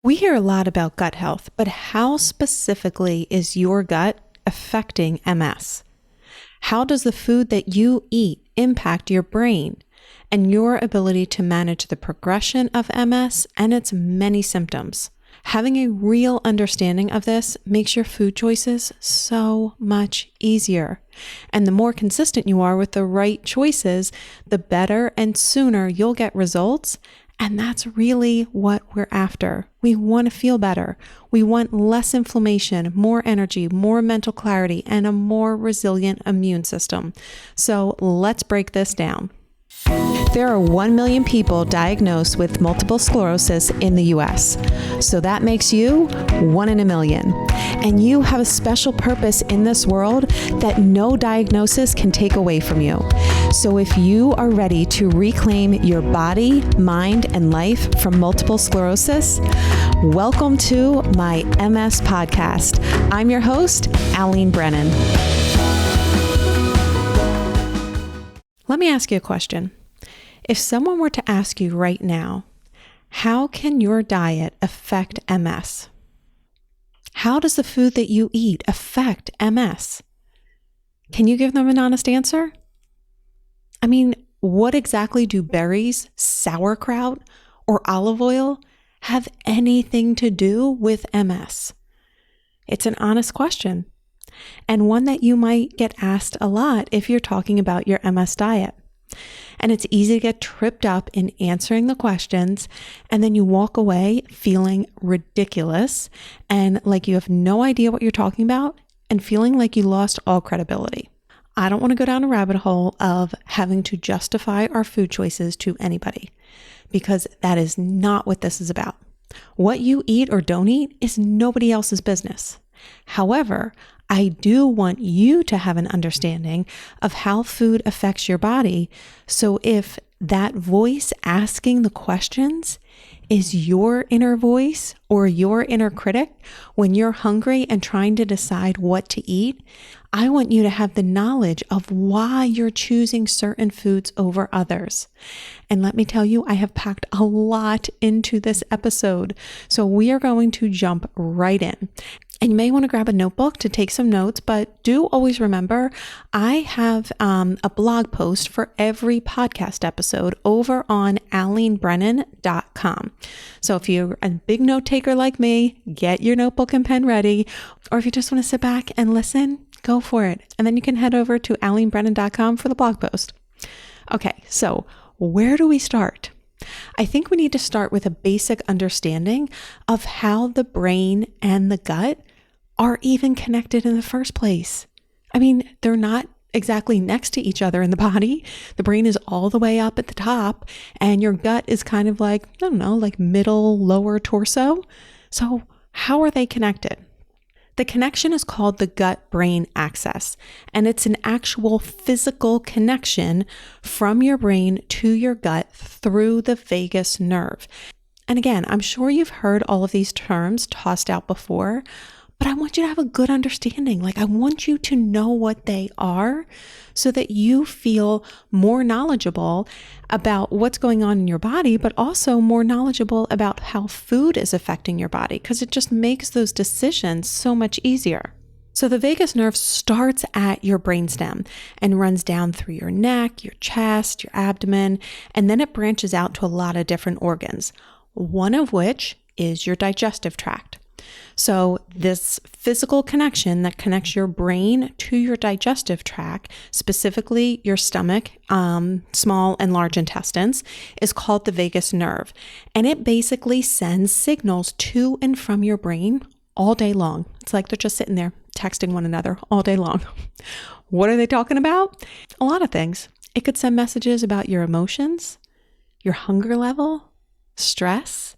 We hear a lot about gut health, but how specifically is your gut affecting MS? How does the food that you eat impact your brain and your ability to manage the progression of MS and its many symptoms? Having a real understanding of this makes your food choices so much easier. And the more consistent you are with the right choices, the better and sooner you'll get results. And that's really what we're after. We want to feel better. We want less inflammation, more energy, more mental clarity, and a more resilient immune system. So let's break this down. There are 1 million people diagnosed with multiple sclerosis in the US. So that makes you 1 in a million. And you have a special purpose in this world that no diagnosis can take away from you. So if you are ready to reclaim your body, mind, and life from multiple sclerosis, welcome to my MS podcast. I'm your host, Alene Brennan. Let me ask you a question. If someone were to ask you right now, how can your diet affect MS? How does the food that you eat affect MS? Can you give them an honest answer? I mean, what exactly do berries, sauerkraut, or olive oil have anything to do with MS? It's an honest question, and one that you might get asked a lot if you're talking about your MS diet. And it's easy to get tripped up in answering the questions, and then you walk away feeling ridiculous and like you have no idea what you're talking about and feeling like you lost all credibility. I don't want to go down a rabbit hole of having to justify our food choices to anybody, because that is not what this is about. What you eat or don't eat is nobody else's business. However, I do want you to have an understanding of how food affects your body. So if that voice asking the questions is your inner voice or your inner critic when you're hungry and trying to decide what to eat, I want you to have the knowledge of why you're choosing certain foods over others. And let me tell you, I have packed a lot into this episode. So we are going to jump right in. And you may want to grab a notebook to take some notes, but do always remember, I have a blog post for every podcast episode over on alenebrennan.com. So if you're a big note taker like me, get your notebook and pen ready. Or if you just want to sit back and listen, go for it. And then you can head over to alenebrennan.com for the blog post. Okay, so where do we start? I think we need to start with a basic understanding of how the brain and the gut are even connected in the first place. I mean, they're not exactly next to each other in the body. The brain is all the way up at the top, and your gut is kind of like, I don't know, like middle, lower torso. So how are they connected? The connection is called the gut-brain axis, and it's an actual physical connection from your brain to your gut through the vagus nerve. And again, I'm sure you've heard all of these terms tossed out before, but I want you to have a good understanding. Like, I want you to know what they are so that you feel more knowledgeable about what's going on in your body, but also more knowledgeable about how food is affecting your body, because it just makes those decisions so much easier. So the vagus nerve starts at your brainstem and runs down through your neck, your chest, your abdomen, and then it branches out to a lot of different organs, one of which is your digestive tract. So this physical connection that connects your brain to your digestive tract, specifically your stomach, small and large intestines, is called the vagus nerve. And it basically sends signals to and from your brain all day long. It's like they're just sitting there texting one another all day long. What are they talking about? A lot of things. It could send messages about your emotions, your hunger level, stress.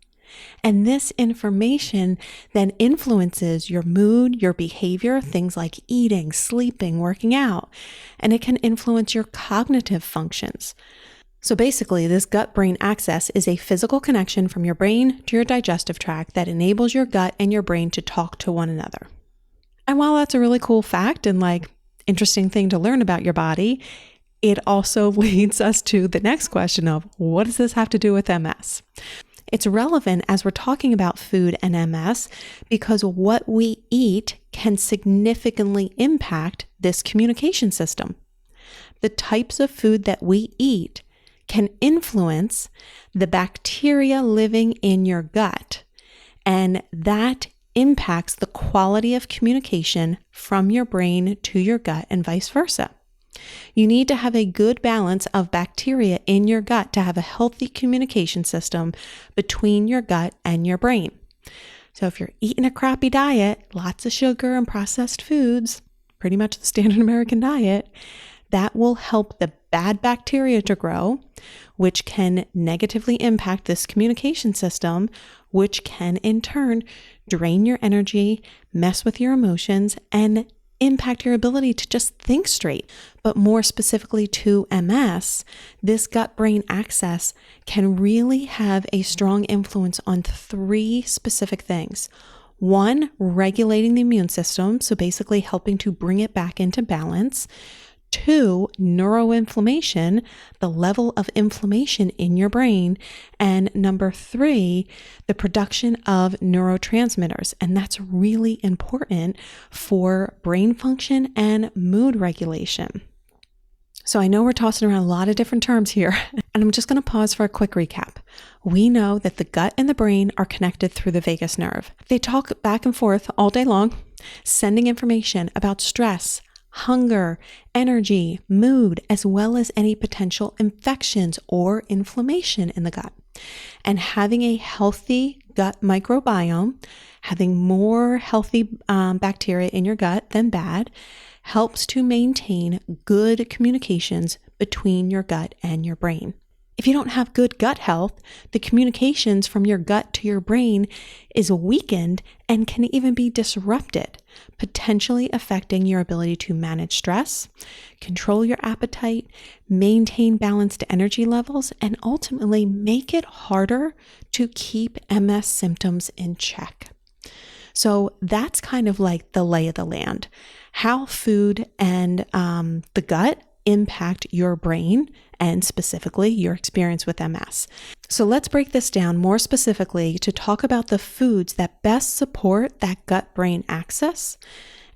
And this information then influences your mood, your behavior, things like eating, sleeping, working out, and it can influence your cognitive functions. So basically, this gut-brain axis is a physical connection from your brain to your digestive tract that enables your gut and your brain to talk to one another. And while that's a really cool fact and interesting thing to learn about your body, it also leads us to the next question of, what does this have to do with MS? It's relevant as we're talking about food and MS because what we eat can significantly impact this communication system. The types of food that we eat can influence the bacteria living in your gut, and that impacts the quality of communication from your brain to your gut and vice versa. You need to have a good balance of bacteria in your gut to have a healthy communication system between your gut and your brain. So if you're eating a crappy diet, lots of sugar and processed foods, pretty much the standard American diet, that will help the bad bacteria to grow, which can negatively impact this communication system, which can in turn drain your energy, mess with your emotions, and impact your ability to just think straight. But more specifically to MS, this gut-brain axis can really have a strong influence on 3 specific things. 1, regulating the immune system, so basically helping to bring it back into balance. 2, neuroinflammation, the level of inflammation in your brain. And number 3, the production of neurotransmitters. And that's really important for brain function and mood regulation. So I know we're tossing around a lot of different terms here, and I'm just going to pause for a quick recap. We know that the gut and the brain are connected through the vagus nerve. They talk back and forth all day long, sending information about stress, hunger, energy, mood, as well as any potential infections or inflammation in the gut. And having a healthy gut microbiome, having more healthy bacteria in your gut than bad, helps to maintain good communications between your gut and your brain. If you don't have good gut health, the communications from your gut to your brain is weakened and can even be disrupted, potentially affecting your ability to manage stress, control your appetite, maintain balanced energy levels, and ultimately make it harder to keep MS symptoms in check. So that's kind of like the lay of the land, how food and the gut impact your brain and specifically your experience with MS. So let's break this down more specifically to talk about the foods that best support that gut-brain axis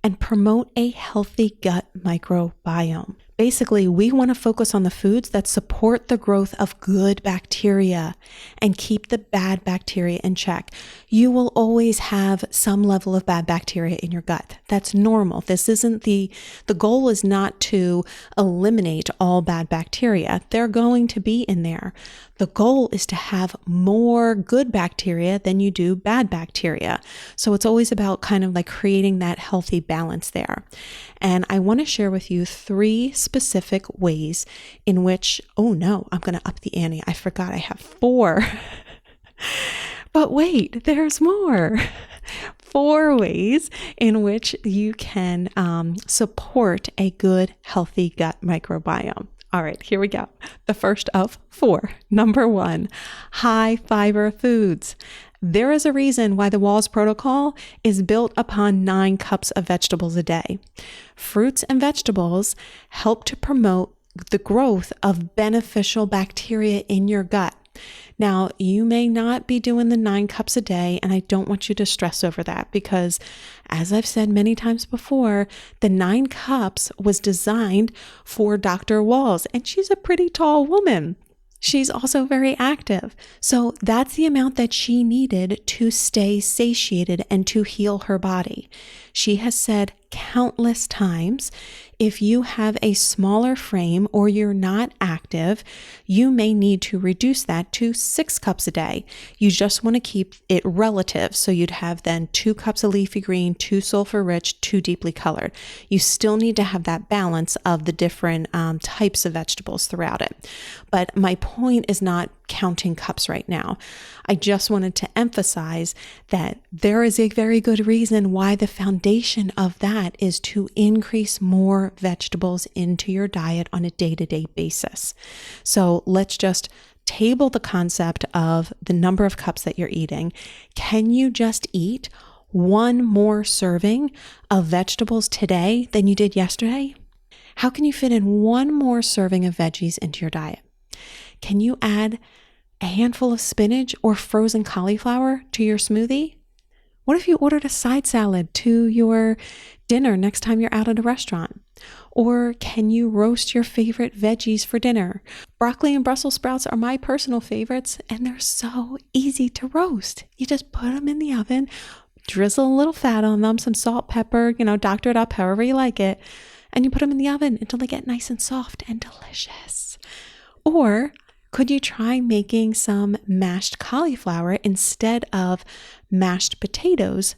and promote a healthy gut microbiome. Basically, we want to focus on the foods that support the growth of good bacteria and keep the bad bacteria in check. You will always have some level of bad bacteria in your gut. That's normal. This isn't the goal is not to eliminate all bad bacteria. They're going to be in there. The goal is to have more good bacteria than you do bad bacteria. So it's always about kind of like creating that healthy balance there. And I want to share with you 3 specific ways in which, oh no, I'm going to up the ante. I forgot I have 4. But wait, there's more. 4 ways in which you can support a good, healthy gut microbiome. All right, here we go. The first of 4. Number 1, high fiber foods. There is a reason why the Walls Protocol is built upon 9 cups of vegetables a day. Fruits and vegetables help to promote the growth of beneficial bacteria in your gut. Now, you may not be doing the 9 cups a day, and I don't want you to stress over that because, as I've said many times before, the 9 cups was designed for Dr. Walls, and she's a pretty tall woman. She's also very active. So that's the amount that she needed to stay satiated and to heal her body. She has said countless times, if you have a smaller frame or you're not active, you may need to reduce that to 6 cups a day. You just want to keep it relative. So you'd have then 2 cups of leafy green, 2 sulfur rich, 2 deeply colored. You still need to have that balance of the different types of vegetables throughout it. But my point is not counting cups right now. I just wanted to emphasize that there is a very good reason why the foundation of that is to increase more vegetables into your diet on a day-to-day basis. So let's just table the concept of the number of cups that you're eating. Can you just eat 1 more serving of vegetables today than you did yesterday? How can you fit in 1 more serving of veggies into your diet? Can you add a handful of spinach or frozen cauliflower to your smoothie? What if you ordered a side salad to your dinner next time you're out at a restaurant? Or can you roast your favorite veggies for dinner? Broccoli and Brussels sprouts are my personal favorites, and they're so easy to roast. You just put them in the oven, drizzle a little fat on them, some salt, pepper, doctor it up however you like it, and you put them in the oven until they get nice and soft and delicious. Or could you try making some mashed cauliflower instead of mashed potatoes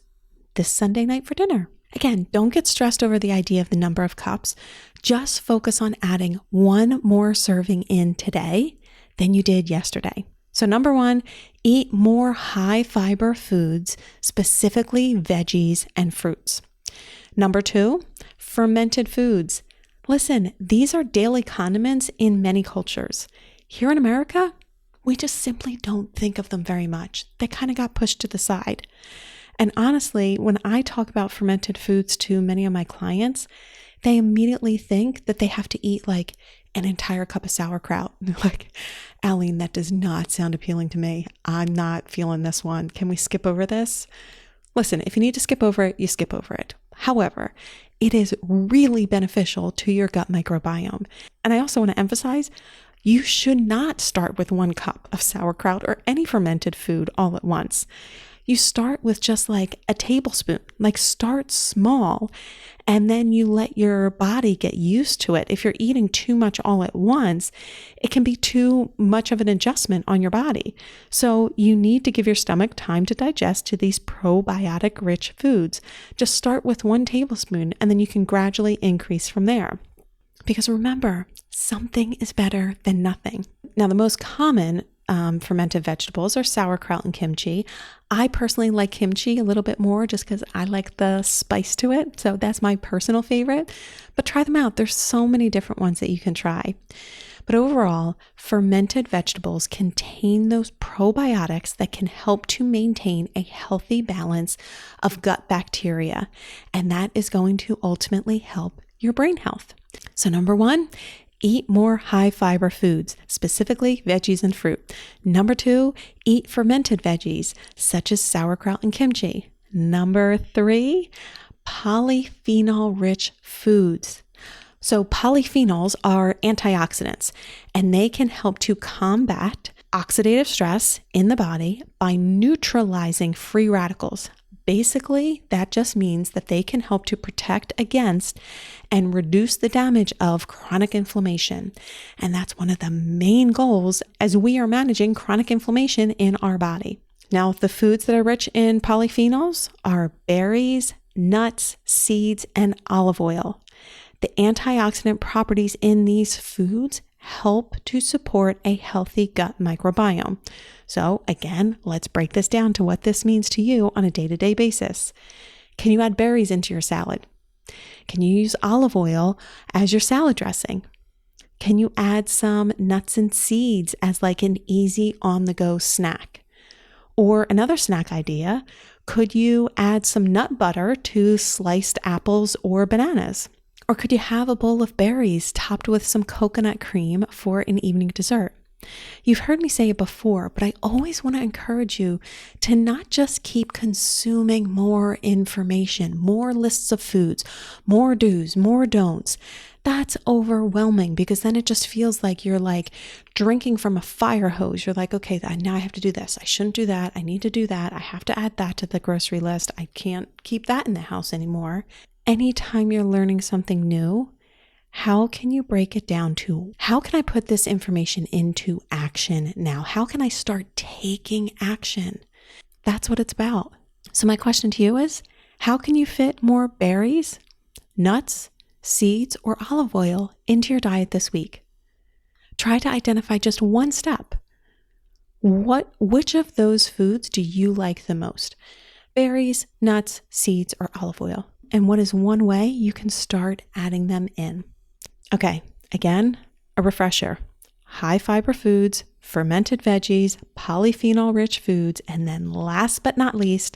this Sunday night for dinner? Again, don't get stressed over the idea of the number of cups. Just focus on adding one more serving in today than you did yesterday. So number 1, eat more high fiber foods, specifically veggies and fruits. Number 2, fermented foods. Listen, these are daily condiments in many cultures. Here in America, we just simply don't think of them very much. They kind of got pushed to the side. And honestly, when I talk about fermented foods to many of my clients, they immediately think that they have to eat like an entire cup of sauerkraut. Like, Alene, that does not sound appealing to me. I'm not feeling this one. Can we skip over this? Listen, if you need to skip over it, you skip over it. However, it is really beneficial to your gut microbiome. And I also want to emphasize, you should not start with 1 cup of sauerkraut or any fermented food all at once. You start with just like a tablespoon, like start small, and then you let your body get used to it. If you're eating too much all at once, it can be too much of an adjustment on your body. So you need to give your stomach time to digest to these probiotic rich foods. Just start with 1 tablespoon, and then you can gradually increase from there. Because remember, something is better than nothing. Now, the most common fermented vegetables are sauerkraut and kimchi. I personally like kimchi a little bit more just because I like the spice to it. So that's my personal favorite. But try them out. There's so many different ones that you can try. But overall, fermented vegetables contain those probiotics that can help to maintain a healthy balance of gut bacteria. And that is going to ultimately help your brain health. So number 1, eat more high fiber foods, specifically veggies and fruit. Number 2, eat fermented veggies, such as sauerkraut and kimchi. Number 3, polyphenol-rich foods. So polyphenols are antioxidants, and they can help to combat oxidative stress in the body by neutralizing free radicals. Basically, that just means that they can help to protect against and reduce the damage of chronic inflammation. And that's one of the main goals as we are managing chronic inflammation in our body. Now, the foods that are rich in polyphenols are berries, nuts, seeds, and olive oil. The antioxidant properties in these foods help to support a healthy gut microbiome. So again, let's break this down to what this means to you on a day-to-day basis. Can you add berries into your salad? Can you use olive oil as your salad dressing? Can you add some nuts and seeds as like an easy on-the-go snack? Or another snack idea, could you add some nut butter to sliced apples or bananas? Or could you have a bowl of berries topped with some coconut cream for an evening dessert? You've heard me say it before, but I always want to encourage you to not just keep consuming more information, more lists of foods, more do's, more don'ts. That's overwhelming because then it just feels like you're like drinking from a fire hose. You're like, okay, now I have to do this. I shouldn't do that. I need to do that. I have to add that to the grocery list. I can't keep that in the house anymore. Anytime you're learning something new, how can you break it down to, how can I put this information into action now? How can I start taking action? That's what it's about. So my question to you is, how can you fit more berries, nuts, seeds, or olive oil into your diet this week? Try to identify just one step. Which of those foods do you like the most? Berries, nuts, seeds, or olive oil? And what is one way you can start adding them in? Okay, again, a refresher. high fiber foods, fermented veggies, polyphenol rich foods, and then last but not least,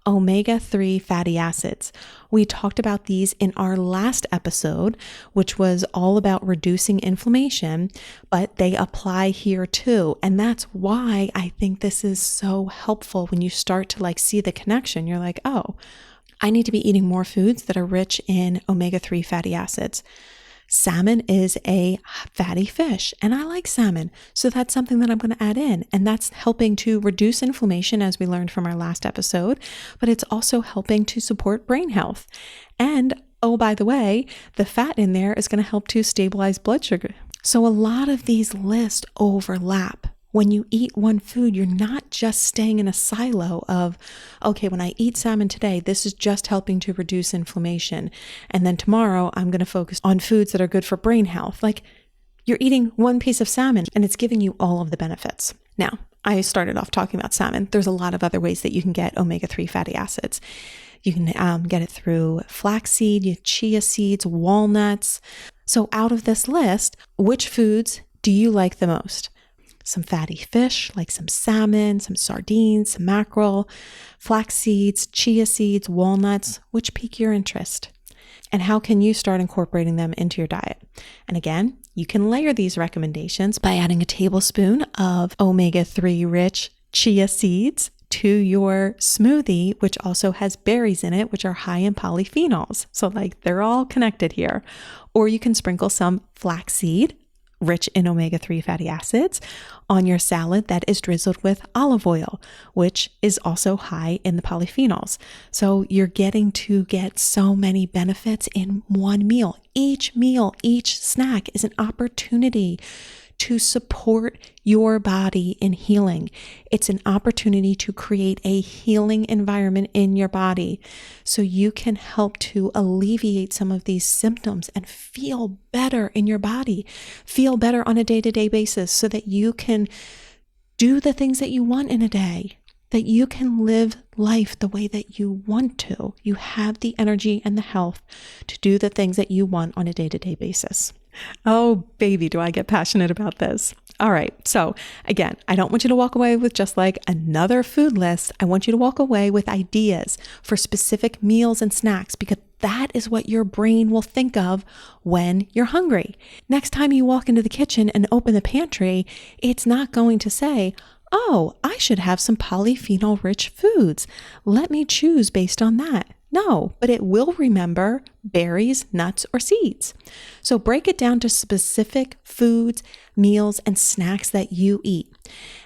omega-3 fatty acids. We talked about these in our last episode, which was all about reducing inflammation, but they apply here too. And that's why I think this is so helpful when you start to see the connection. You're like, oh, I need to be eating more foods that are rich in omega-3 fatty acids. Salmon is a fatty fish, and I like salmon. So that's something that I'm going to add in. And that's helping to reduce inflammation, as we learned from our last episode, but it's also helping to support brain health. And oh, by the way, the fat in there is going to help to stabilize blood sugar. So a lot of these lists overlap. When you eat one food, you're not just staying in a silo of, okay, when I eat salmon today, this is just helping to reduce inflammation. And then tomorrow I'm going to focus on foods that are good for brain health. You're eating one piece of salmon and it's giving you all of the benefits. Now, I started off talking about salmon. There's a lot of other ways that you can get omega-3 fatty acids. You can get it through flaxseed, chia seeds, walnuts. So out of this list, which foods do you like the most? Some fatty fish, like some salmon, some sardines, some mackerel, flax seeds, chia seeds, walnuts, which pique your interest? And how can you start incorporating them into your diet? And again, you can layer these recommendations by adding a tablespoon of omega-3 rich chia seeds to your smoothie, which also has berries in it, which are high in polyphenols. So they're all connected here. Or you can sprinkle some flaxseed, rich in omega-3 fatty acids, on your salad that is drizzled with olive oil, which is also high in the polyphenols. So you're getting to get so many benefits in one meal. Each snack is an opportunity to support your body in healing. It's an opportunity to create a healing environment in your body so you can help to alleviate some of these symptoms and feel better in your body, feel better on a day-to-day basis so that you can do the things that you want in a day, that you can live life the way that you want to. You have the energy and the health to do the things that you want on a day-to-day basis. Oh, baby, do I get passionate about this. All right. So again, I don't want you to walk away with just another food list. I want you to walk away with ideas for specific meals and snacks, because that is what your brain will think of when you're hungry. Next time you walk into the kitchen and open the pantry, it's not going to say, oh, I should have some polyphenol rich foods. Let me choose based on that. No, but it will remember berries, nuts, or seeds. So break it down to specific foods, meals, and snacks that you eat.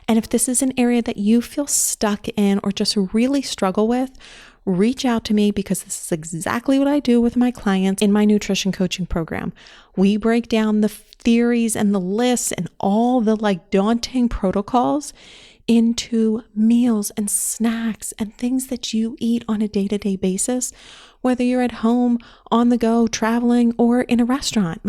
And if this is an area that you feel stuck in or just really struggle with, reach out to me, because this is exactly what I do with my clients in my nutrition coaching program. We break down the theories and the lists and all the daunting protocols into meals and snacks and things that you eat on a day-to-day basis, whether you're at home, on the go, traveling, or in a restaurant.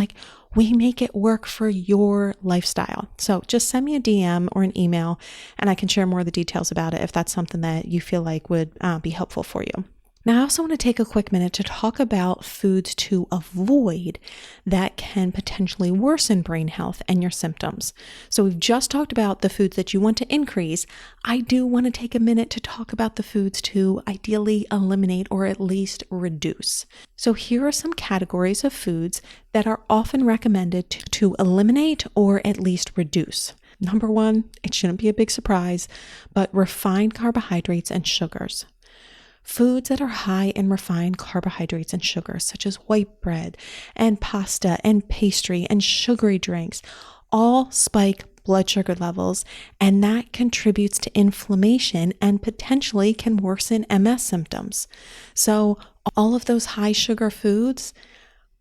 We make it work for your lifestyle. So just send me a DM or an email and I can share more of the details about it if that's something that you feel would be helpful for you. Now, I also want to take a quick minute to talk about foods to avoid that can potentially worsen brain health and your symptoms. So we've just talked about the foods that you want to increase. I do want to take a minute to talk about the foods to ideally eliminate or at least reduce. So here are some categories of foods that are often recommended to eliminate or at least reduce. Number one, it shouldn't be a big surprise, but refined carbohydrates and sugars. Foods that are high in refined carbohydrates and sugars, such as white bread and pasta and pastry and sugary drinks, all spike blood sugar levels, and that contributes to inflammation and potentially can worsen MS symptoms. So all of those high sugar foods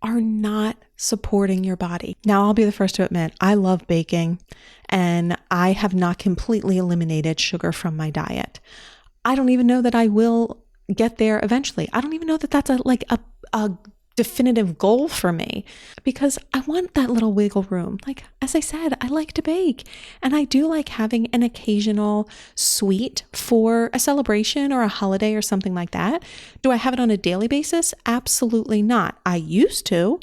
are not supporting your body. Now, I'll be the first to admit, I love baking and I have not completely eliminated sugar from my diet. I don't even know that I will get there eventually. I don't even know that that's a definitive goal for me, because I want that little wiggle room. As I said, I like to bake and I do like having an occasional sweet for a celebration or a holiday or something like that. Do I have it on a daily basis? Absolutely not. I used to.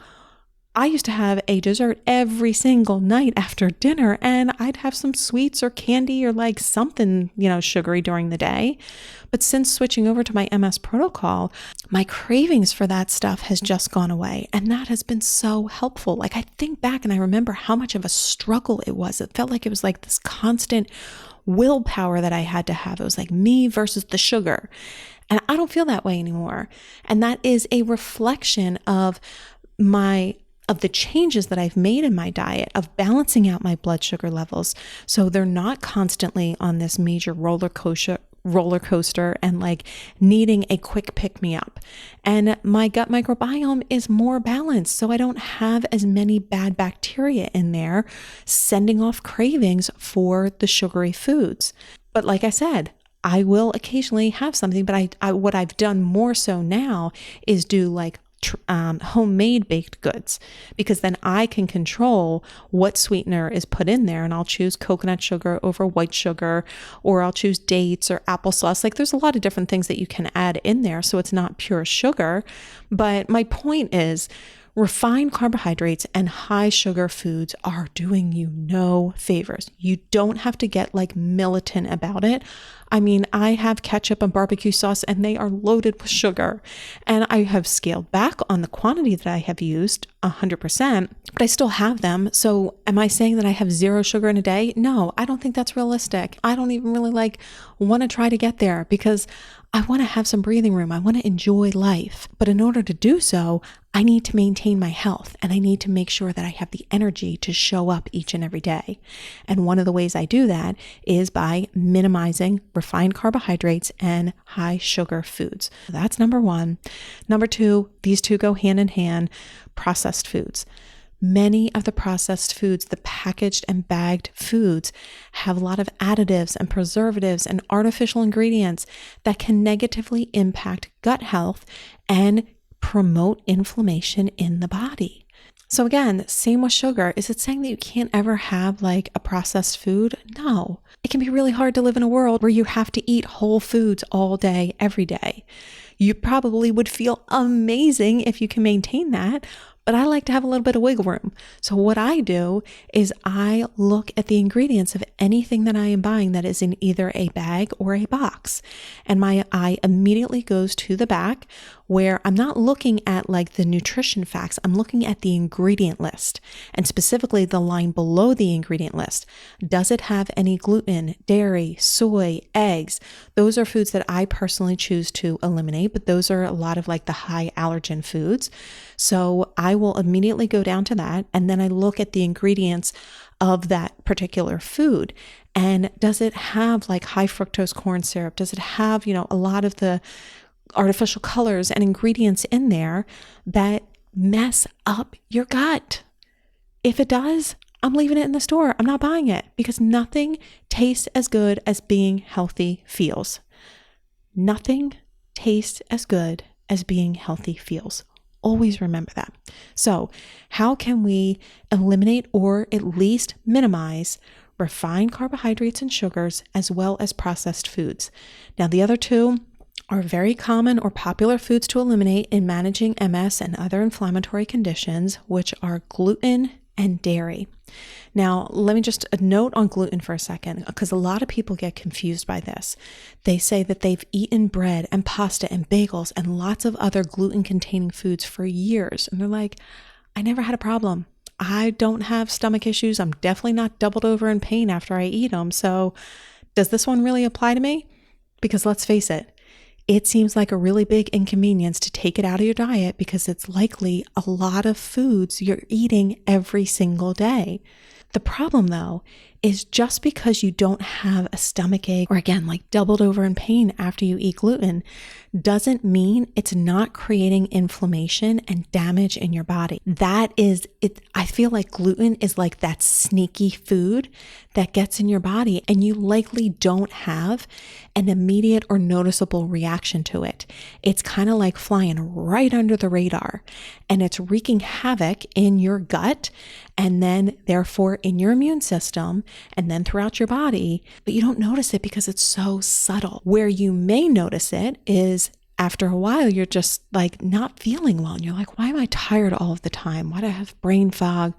I used to have a dessert every single night after dinner, and I'd have some sweets or candy or like something, sugary during the day. But since switching over to my MS protocol, my cravings for that stuff has just gone away. And that has been so helpful. Like I think back and I remember how much of a struggle it was. It felt like it was like this constant willpower that I had to have. It was like me versus the sugar. And I don't feel that way anymore. And that is a reflection of the changes that I've made in my diet, of balancing out my blood sugar levels so they're not constantly on this major roller coaster and like needing a quick pick me up. And my gut microbiome is more balanced, so I don't have as many bad bacteria in there sending off cravings for the sugary foods. But like I said, I will occasionally have something, but what I've done more so now is do like homemade baked goods, because then I can control what sweetener is put in there, and I'll choose coconut sugar over white sugar, or I'll choose dates or applesauce. Like there's a lot of different things that you can add in there, so it's not pure sugar. But my point is, refined carbohydrates and high sugar foods are doing you no favors. You don't have to get like militant about it. I mean, I have ketchup and barbecue sauce and they are loaded with sugar. And I have scaled back on the quantity that I have used 100%, but I still have them. So am I saying that I have 0 sugar in a day? No, I don't think that's realistic. I don't even really want to try to get there, because I want to have some breathing room. I want to enjoy life. But in order to do so, I need to maintain my health, and I need to make sure that I have the energy to show up each and every day. And one of the ways I do that is by minimizing refined carbohydrates and high sugar foods. That's number 1. Number 2, these two go hand in hand, processed foods. Many of the processed foods, the packaged and bagged foods, have a lot of additives and preservatives and artificial ingredients that can negatively impact gut health and promote inflammation in the body. So again, same with sugar. Is it saying that you can't ever have like a processed food? No. It can be really hard to live in a world where you have to eat whole foods all day, every day. You probably would feel amazing if you can maintain that, but I like to have a little bit of wiggle room. So what I do is I look at the ingredients of anything that I am buying that is in either a bag or a box. And my eye immediately goes to the back, where I'm not looking at like the nutrition facts. I'm looking at the ingredient list, and specifically the line below the ingredient list. Does it have any gluten, dairy, soy, eggs? Those are foods that I personally choose to eliminate, but those are a lot of like the high allergen foods. So I will immediately go down to that, and then I look at the ingredients of that particular food. And does it have like high fructose corn syrup? Does it have, a lot of the artificial colors and ingredients in there that mess up your gut? If it does, I'm leaving it in the store. I'm not buying it, because nothing tastes as good as being healthy feels. Nothing tastes as good as being healthy feels. Always remember that. So how can we eliminate or at least minimize refined carbohydrates and sugars, as well as processed foods? Now, the other two are very common or popular foods to eliminate in managing MS and other inflammatory conditions, which are gluten and dairy. Now, let me just a note on gluten for a second, because a lot of people get confused by this. They say that they've eaten bread and pasta and bagels and lots of other gluten-containing foods for years. And they're like, I never had a problem. I don't have stomach issues. I'm definitely not doubled over in pain after I eat them. So does this one really apply to me? Because let's face it, it seems like a really big inconvenience to take it out of your diet, because it's likely a lot of foods you're eating every single day. The problem, though, is just because you don't have a stomach ache, or again, like doubled over in pain after you eat gluten, doesn't mean it's not creating inflammation and damage in your body. That is it. I feel like gluten is like that sneaky food that gets in your body, and you likely don't have an immediate or noticeable reaction to it. It's kind of like flying right under the radar, and it's wreaking havoc in your gut, and then therefore in your immune system, and then throughout your body, but you don't notice it because it's so subtle. Where you may notice it is after a while, you're just like not feeling well. And you're like, why am I tired all of the time? Why do I have brain fog?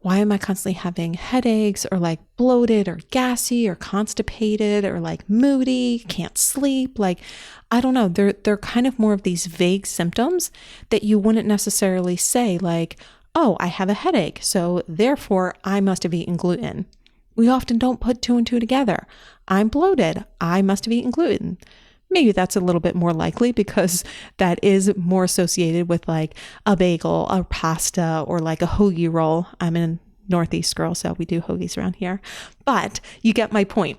Why am I constantly having headaches or like bloated or gassy or constipated or like moody, can't sleep? Like, I don't know. They're kind of more of these vague symptoms that you wouldn't necessarily say like, oh, I have a headache, so therefore I must have eaten gluten. We often don't put two and two together. I'm bloated. I must have eaten gluten. Maybe that's a little bit more likely because that is more associated with like a bagel or pasta or like a hoagie roll. I'm a Northeast girl, so we do hoagies around here. But you get my point.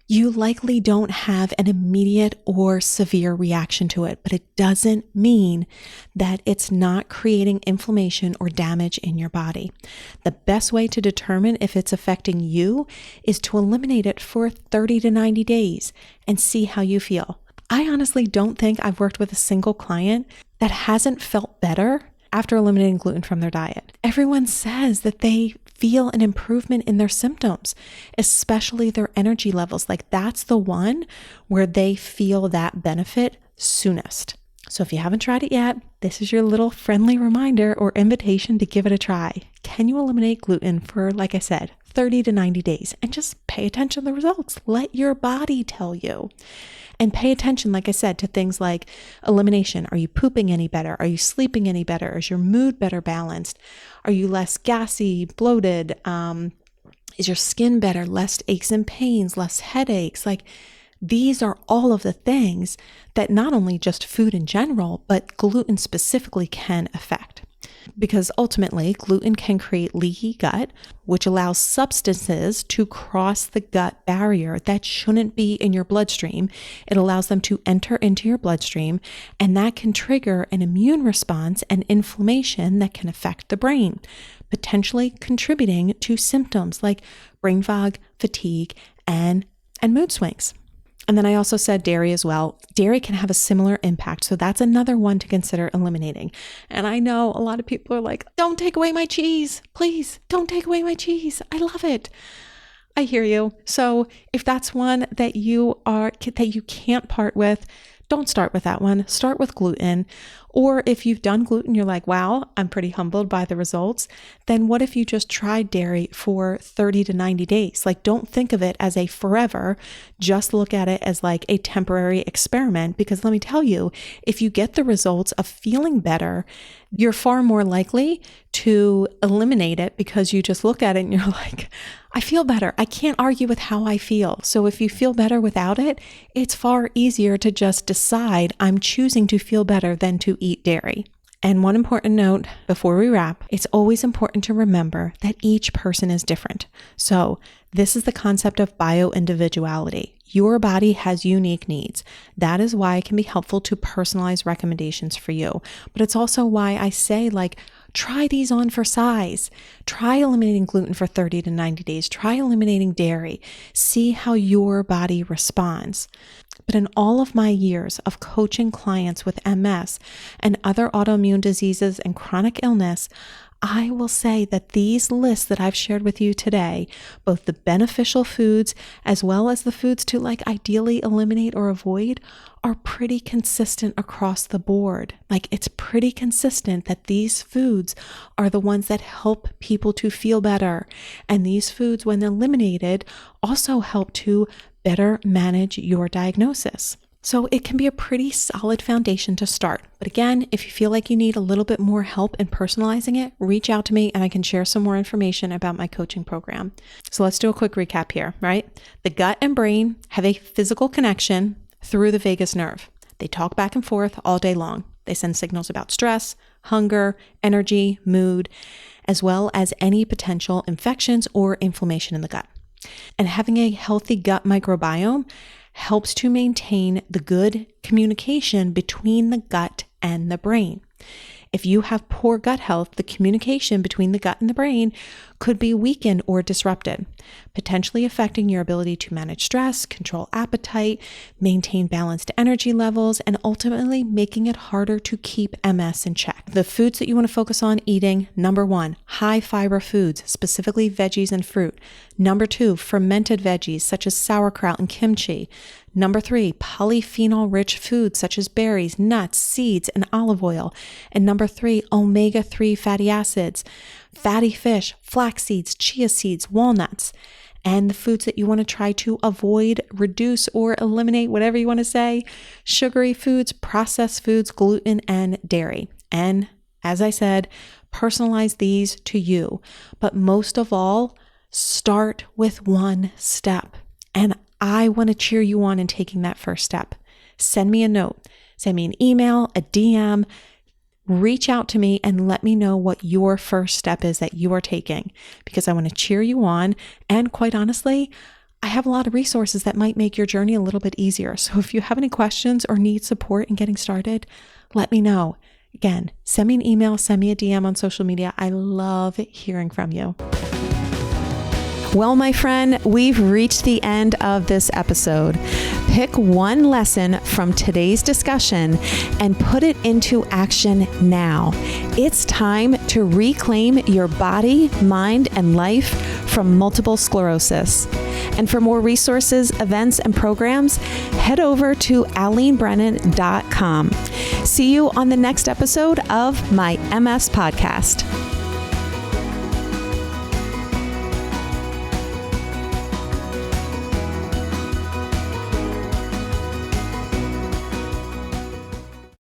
You likely don't have an immediate or severe reaction to it, but it doesn't mean that it's not creating inflammation or damage in your body. The best way to determine if it's affecting you is to eliminate it for 30 to 90 days and see how you feel. I honestly don't think I've worked with a single client that hasn't felt better after eliminating gluten from their diet. Everyone says that they feel an improvement in their symptoms, especially their energy levels. Like that's the one where they feel that benefit soonest. So if you haven't tried it yet, this is your little friendly reminder or invitation to give it a try. Can you eliminate gluten for, like I said, 30 to 90 days and just pay attention to the results? Let your body tell you. And pay attention, like I said, to things like elimination. Are you pooping any better? Are you sleeping any better? Is your mood better balanced? Are you less gassy, bloated? Is your skin better? Less aches and pains, less headaches? Like these are all of the things that not only just food in general, but gluten specifically can affect. Because ultimately, gluten can create leaky gut, which allows substances to cross the gut barrier that shouldn't be in your bloodstream. It allows them to enter into your bloodstream, and that can trigger an immune response and inflammation that can affect the brain, potentially contributing to symptoms like brain fog, fatigue, and mood swings. And then I also said dairy as well. Dairy can have a similar impact. So that's another one to consider eliminating. And I know a lot of people are like, don't take away my cheese. Please don't take away my cheese. I love it. I hear you. So if that's one that you can't part with, don't start with that one. Start with gluten. Or if you've done gluten, you're like, wow, I'm pretty humbled by the results. Then what if you just tried dairy for 30 to 90 days? Like, don't think of it as a forever. Just look at it as like a temporary experiment. Because let me tell you, if you get the results of feeling better, you're far more likely to eliminate it because you just look at it and you're like, I feel better. I can't argue with how I feel. So if you feel better without it, it's far easier to just decide I'm choosing to feel better than to eat dairy. And one important note before we wrap, it's always important to remember that each person is different. So this is the concept of bio-individuality. Your body has unique needs. That is why it can be helpful to personalize recommendations for you. But it's also why I say try these on for size. Try eliminating gluten for 30 to 90 days. Try eliminating dairy. See how your body responds. But in all of my years of coaching clients with MS and other autoimmune diseases and chronic illness, I will say that these lists that I've shared with you today, both the beneficial foods as well as the foods to ideally eliminate or avoid, are pretty consistent across the board. It's pretty consistent that these foods are the ones that help people to feel better. And these foods, when eliminated, also help to better manage your diagnosis. So it can be a pretty solid foundation to start. But again, if you feel like you need a little bit more help in personalizing it, reach out to me and I can share some more information about my coaching program. So let's do a quick recap here, right? The gut and brain have a physical connection through the vagus nerve. They talk back and forth all day long. They send signals about stress, hunger, energy, mood, as well as any potential infections or inflammation in the gut. And having a healthy gut microbiome helps to maintain the good communication between the gut and the brain. If you have poor gut health, the communication between the gut and the brain could be weakened or disrupted, potentially affecting your ability to manage stress, control appetite, maintain balanced energy levels, and ultimately making it harder to keep MS in check. The foods that you want to focus on eating: number 1, high fiber foods, specifically veggies and fruit. Number 2, fermented veggies such as sauerkraut and kimchi. Number 3, polyphenol-rich foods such as berries, nuts, seeds, and olive oil. And number 3, omega-3 fatty acids, fatty fish, flax seeds, chia seeds, walnuts. And the foods that you want to try to avoid, reduce, or eliminate, whatever you want to say, sugary foods, processed foods, gluten, and dairy. And as I said, personalize these to you. But most of all, start with one step. And I want to cheer you on in taking that first step. Send me a note, send me an email, a DM, reach out to me and let me know what your first step is that you are taking, because I want to cheer you on. And quite honestly, I have a lot of resources that might make your journey a little bit easier. So if you have any questions or need support in getting started, let me know. Again, send me an email, send me a DM on social media. I love hearing from you. Well, my friend, we've reached the end of this episode. Pick one lesson from today's discussion and put it into action now. It's time to reclaim your body, mind, and life from multiple sclerosis. And for more resources, events, and programs, head over to alenebrennan.com. See you on the next episode of my MS podcast.